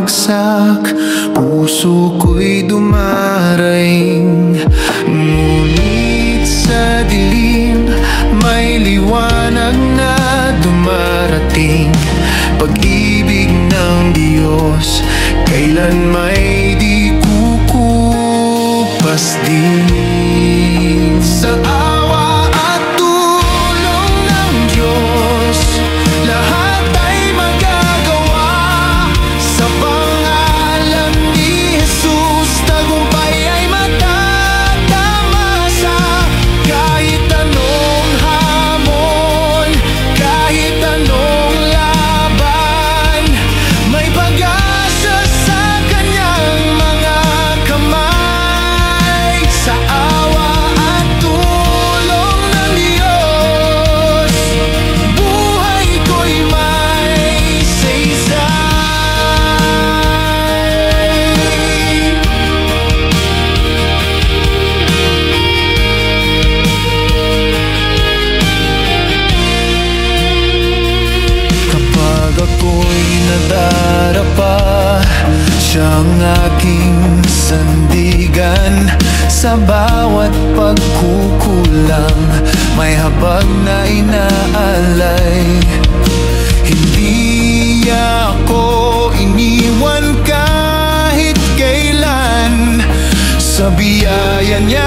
bumagsak, puso ko'y dumaring. Ngunit sa dilim, may liwanag na dumarating. Pag-ibig ng Diyos, kailan may di kukupas din. Sa awa at tulong ng Diyos, lahat ay magagawa. Sa pangalan ni Jesus, tagumpay ay matatamasa. Kahit anong hamon, kahit anong laban, may pag-asa sa kanyang mga kamay. Sa awa at tulong ng Diyos, buhay ko'y may saysay. Kapag ako'y nadarapa, siyang aking sandigan. Sa bawat pagkukulang, may habag na inaalay. Hindi ako iniwan kahit kailan. Sa biyaya niya